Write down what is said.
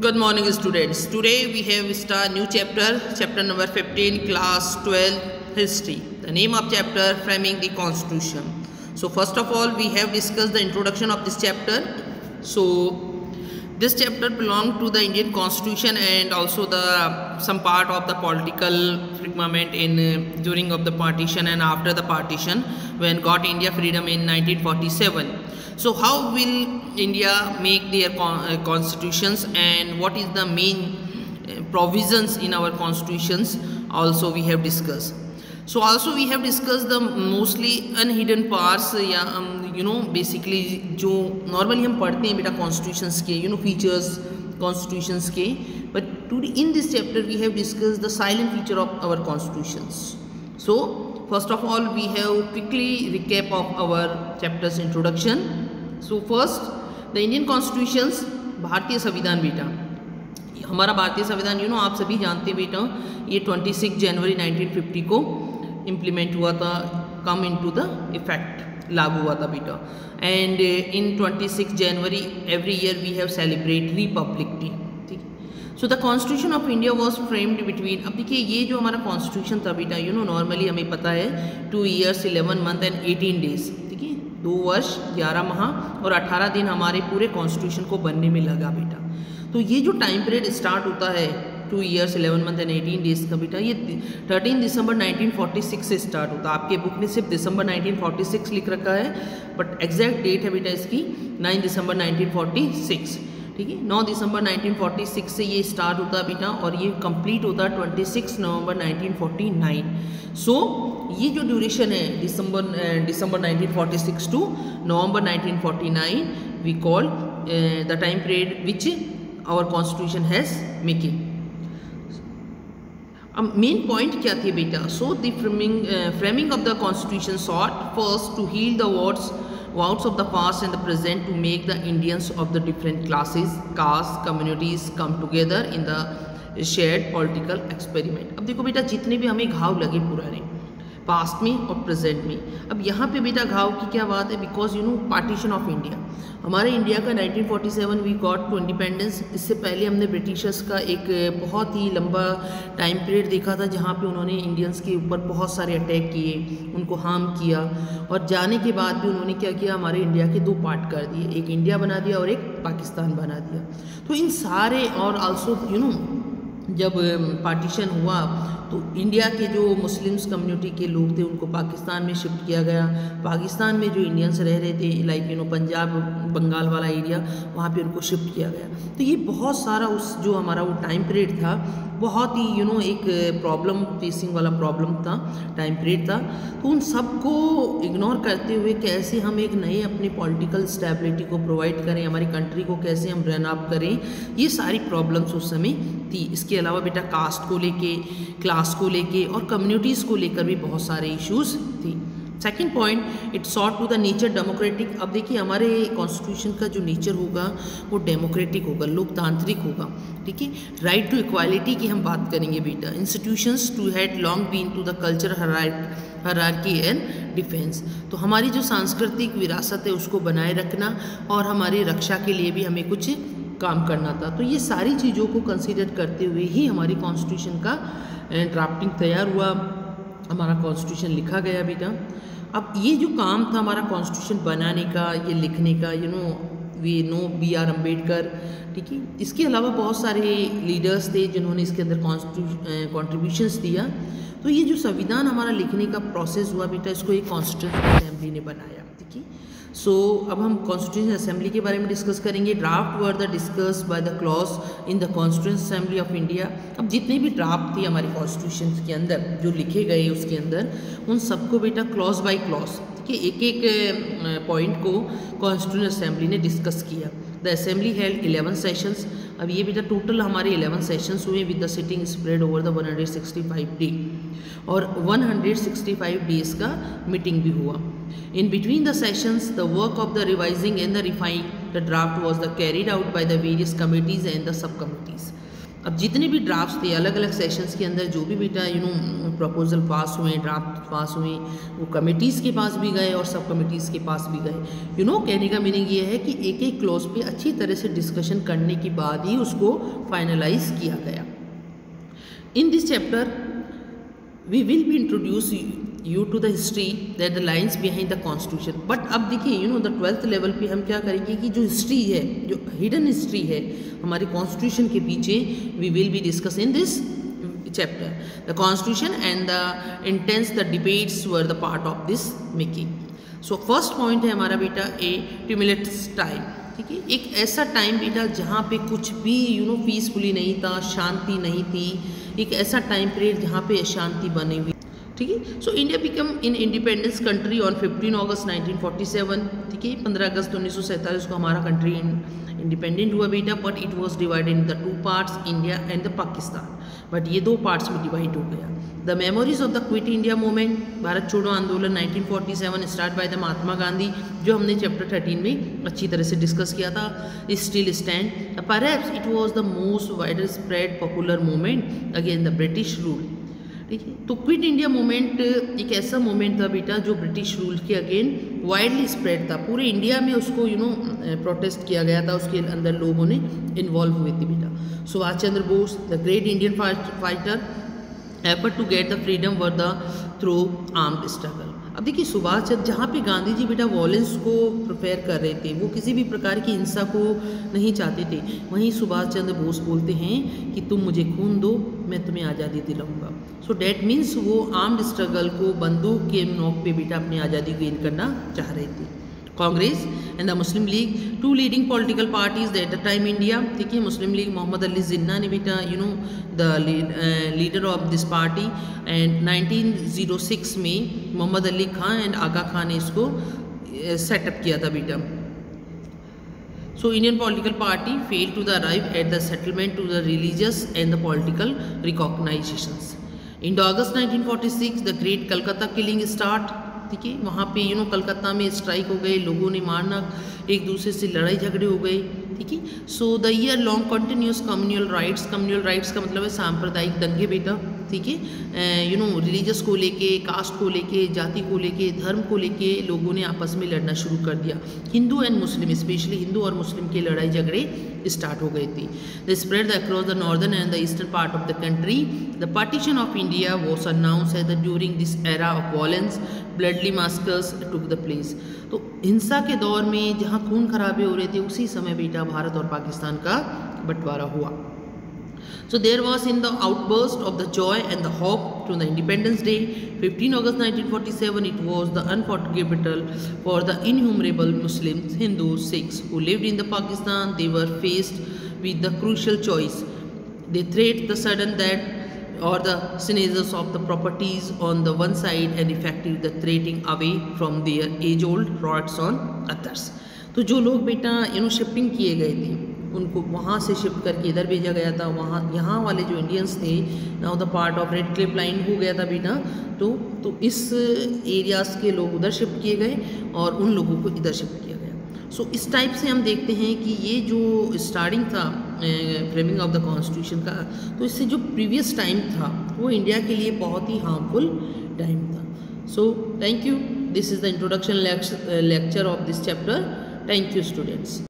Good morning, students. Today we have start new chapter number 15, class 12, history. The name of chapter, framing the constitution. So first of all, we have discussed the introduction of this chapter. So this chapter belongs to the Indian constitution and also the some part of the political firmament in during of the partition and after the partition when got India freedom in 1947. So how will India make their constitutions and what is the main provisions in our constitutions also we have discussed. So also we have discussed the mostly unhidden parts या basically जो normally हम पढ़ते हैं बेटा constitutions के features constitutions के, but today in this chapter we have discussed the silent feature of our constitutions. So first of all, we have quickly recap of our chapter's introduction. So first, the Indian constitutions, भारतीय संविधान बेटा, हमारा भारतीय संविधान आप सभी जानते हैं बेटा, ये 26 जनवरी 1950 को इम्प्लीमेंट हुआ था, कम इनटू द इफेक्ट, लागू हुआ था बेटा. And in 26 January every year we have celebrate Republic Day. ठीक है. So the constitution of India was framed between, अब देखिए ये जो हमारा कॉन्स्टिट्यूशन था बेटा नॉर्मली हमें पता है 2 years 11 month एंड 18 days. ठीक है, 2 वर्ष 11 माह और 18 दिन हमारे पूरे कॉन्स्टिट्यूशन को बनने में लगा बेटा. तो ये जो टाइम पीरियड स्टार्ट होता है 2 years 11 month एंड 18 days का बेटा, ये 13 दिसंबर 1946 से स्टार्ट होता है. आपके बुक में सिर्फ दिसंबर 1946 लिख रखा है, बट एग्जैक्ट डेट है बेटा इसकी 9 दिसंबर 1946. ठीक है, 9 दिसंबर 1946 से ये स्टार्ट होता है बेटा और ये कंप्लीट होता है 26 नवंबर 1949. सो ये जो ड्यूरेशन है December 1946 to November 1949 we call the time period which our constitution has making. अब मेन पॉइंट क्या थे बेटा? So the framing of the constitution sought first to heal the vows of the past and the present to make the Indians of the different classes, castes, communities come together in the shared political experiment. अब देखो बेटा, जितने भी हमें घाव लगे पुराने past में और प्रेजेंट में, अब यहाँ पे बेटा घाव की क्या बात है? बिकॉज पार्टीशन ऑफ इंडिया, हमारे इंडिया का 1947 वी गॉट टू इंडिपेंडेंस. इससे पहले हमने ब्रिटिशर्स का एक बहुत ही लंबा टाइम पीरियड देखा था जहाँ पे उन्होंने इंडियंस के ऊपर बहुत सारे अटैक किए, उनको हार्म किया, और जाने के बाद भी उन्होंने क्या किया, हमारे इंडिया के 2 पार्ट कर दिए, एक इंडिया बना दिया और एक पाकिस्तान बना दिया. तो इन सारे और आल्सो जब पार्टीशन हुआ तो इंडिया के जो मुस्लिम्स कम्युनिटी के लोग थे उनको पाकिस्तान में शिफ्ट किया गया. पाकिस्तान में जो इंडियंस रह रहे थे लाइक पंजाब बंगाल वाला एरिया, वहाँ पे उनको शिफ्ट किया गया. तो ये बहुत सारा उस जो हमारा वो टाइम पीरियड था बहुत ही एक प्रॉब्लम फेसिंग वाला प्रॉब्लम था, टाइम पीरियड था. तो उन सब को इग्नोर करते हुए कैसे हम एक नए अपने पॉलिटिकल स्टेबिलिटी को प्रोवाइड करें, हमारी कंट्री को कैसे हम रन अप करें, ये सारी प्रॉब्लम्स उस समय थी. इसके अलावा बेटा कास्ट को लेके, क्लास को लेके और कम्युनिटीज़ को लेकर भी बहुत सारे इश्यूज थी. Second point, it sought to the nature democratic. अब देखिए हमारे कॉन्स्टिट्यूशन का जो नेचर होगा वो डेमोक्रेटिक होगा, लोकतांत्रिक होगा. ठीक है, राइट टू इक्वालिटी की हम बात करेंगे बेटा. Institutions to had long been to the culture hierarchy and defence. तो हमारी जो सांस्कृतिक विरासत है उसको बनाए रखना और हमारी रक्षा के लिए भी हमें कुछ काम करना था. तो ये सारी चीज़ों को कंसिडर करते हुए ही हमारी कॉन्स्टिट्यूशन का ड्राफ्टिंग तैयार हुआ, हमारा कॉन्स्टिट्यूशन लिखा गया बेटा. अब ये जो काम था हमारा कॉन्स्टिट्यूशन बनाने का, ये लिखने का, वी नो B.R. अम्बेडकर. ठीक है, इसके अलावा बहुत सारे लीडर्स थे जिन्होंने इसके अंदर कॉन्ट्रीब्यूशंस दिया. तो ये जो संविधान हमारा लिखने का प्रोसेस हुआ बेटा, इसको एक कॉन्स्टिट्यूशन असेंबली ने बनाया. ठीक है, सो अब हम कॉन्स्टिट्यूशन असेंबली के बारे में डिस्कस करेंगे. Draft were the discuss by the clause in the constitution assembly of India. अब जितने भी ड्राफ्ट थे हमारे कॉन्स्टिट्यूशन के अंदर जो लिखे गए उसके अंदर, उन सबको बेटा क्लॉज बाय क्लॉज कि एक एक पॉइंट को कॉन्स्टिट्यूशन असेंबली ने डिस्कस किया. The assembly held 11 sessions. अब ये बेटा टोटल हमारे 11 सेशंस हुए with the sitting spread over the 165 day और 165 डेज का मीटिंग भी हुआ. In between the sessions, the work of the revising and the refining the draft was carried out by the various committees and the subcommittees. अब जितने भी drafts थे अलग अलग सेशंस के अंदर, जो भी बेटा प्रपोजल पास हुए, ड्राफ्ट पास हुए, वो कमिटीज़ के पास भी गए और सब कमिटीज़ के पास भी गए। कहने का मीनिंग ये है कि एक एक क्लॉज पे अच्छी तरह से डिस्कशन करने के बाद ही उसको फाइनलाइज किया गया। In this chapter we will be introduce you to the history that the lines behind the constitution. But अब देखिए द 12th लेवल पे हम क्या करेंगे कि जो हिस्ट्री है, जो हिडन हिस्ट्री है हमारे कॉन्स्टिट्यूशन के पीछे, we will be discuss in this chapter. The constitution and the intense the debates were the part of this making. So first point है हमारा बेटा ए ट्यूमुलेटस टाइम। ठीक है, एक ऐसा टाइम बेटा जहाँ पे कुछ भी पीसफुली नहीं था, शांति नहीं थी, एक ऐसा टाइम पीरियड जहाँ पे अशांति बनी हुई। ठीक है, so India become in independence country on 15 अगस्त 1947। ठीक है, 15 अगस्त 1947 को हमारा कंट्री इंडिपेंडेंट हुआ बेटा, but it was divided in the 2 parts, India and the Pakistan. But ये 2 पार्ट्स में डिवाइड हो गया। The memories of the quit India movement, Bharat छोड़ो आंदोलन 1947 start by the Mahatma Gandhi, जो हमने चैप्टर 13 में अच्छी तरह से डिस्कस किया था, still stand. Perhaps it was the most wider spread popular movement against the British rule. ठीक है, तो क्विट इंडिया मूवमेंट एक ऐसा मूवमेंट था बेटा जो ब्रिटिश रूल के अगेंस्ट वाइडली स्प्रेड था, पूरे इंडिया में उसको प्रोटेस्ट किया गया था, उसके अंदर लोगों ने इन्वॉल्व हुए थे बेटा। Subhash Chandra Bose the great Indian fighter effort to get the freedom war the through armed struggle. अब देखिए सुभाष चंद्र, जहाँ पे गांधी जी बेटा वॉयलेंस को प्रिपेयर कर रहे थे, वो किसी भी प्रकार की हिंसा को नहीं चाहते थे, वहीं सुभाष चंद्र बोस बोलते हैं कि तुम मुझे खून दो, मैं तुम्हें आज़ादी दिलाऊंगा। सो डैट मीन्स वो आर्म्ड स्ट्रगल को, बंदूक के नोक पे बेटा अपनी आज़ादी गेन करना चाह रहे थे। Congress and the Muslim League, 2 leading political parties at the time India. ठीक है, मुस्लिम लीग मोहम्मद अली जिन्ना ने बेटा the leader of this party, and 1906 में मोहम्मद अली खान एंड आगा खान ने इसको सेटअप किया था बेटा। So Indian political party fail to the arrive at the settlement to the religious and the political recognisations. In August 1946 the great Calcutta killing start. ठीक है, वहाँ पे कलकत्ता में स्ट्राइक हो गए, लोगों ने मारना, एक दूसरे से लड़ाई झगड़े हो गए। ठीक है, so the year long continuous communal riots का मतलब है सांप्रदायिक दंगे बेटा। ठीक है, रिलीजियस को लेके, कास्ट को लेके, जाति को लेके, धर्म को लेके लोगों ने आपस में लड़ना शुरू कर दिया। हिंदू एंड मुस्लिम, स्पेशली हिंदू और मुस्लिम के लड़ाई झगड़े स्टार्ट हो गई थी। The spread across the northern and the eastern part of the country. The partition of India was announce at the during this era of violence bloody massacres took the place. तो हिंसा के दौर में जहाँ खून खराबे हो रहे थे, उसी समय बेटा भारत और पाकिस्तान का बंटवारा हुआ। So there was in the outburst of the joy and the hope to the Independence Day, 15 August 1947, it was the unforgettable for the innumerable Muslims, Hindus, Sikhs who lived in the Pakistan. They were faced with the crucial choice. They threat the sudden death or the seizures of the properties on the one side and effective the threatening away from their age-old rights on others. तो जो लोग बेटा shifting किए गए थे, उनको वहाँ से शिफ्ट करके इधर भेजा गया था, वहाँ यहाँ वाले जो इंडियंस थे, now the part of red Cliff line हो गया था बेटा, तो इस एरियाज़ के लोग उधर शिफ्ट किए गए और उन लोगों को इधर शिफ्ट किया गया। सो इस टाइप से हम देखते हैं कि ये जो स्टार्टिंग था फ्रेमिंग ऑफ द कॉन्स्टिट्यूशन का, तो इससे जो प्रीवियस टाइम था वो इंडिया के लिए बहुत ही हार्मफुल टाइम था। So thank you, this is the introduction lecture of this chapter. Thank you students.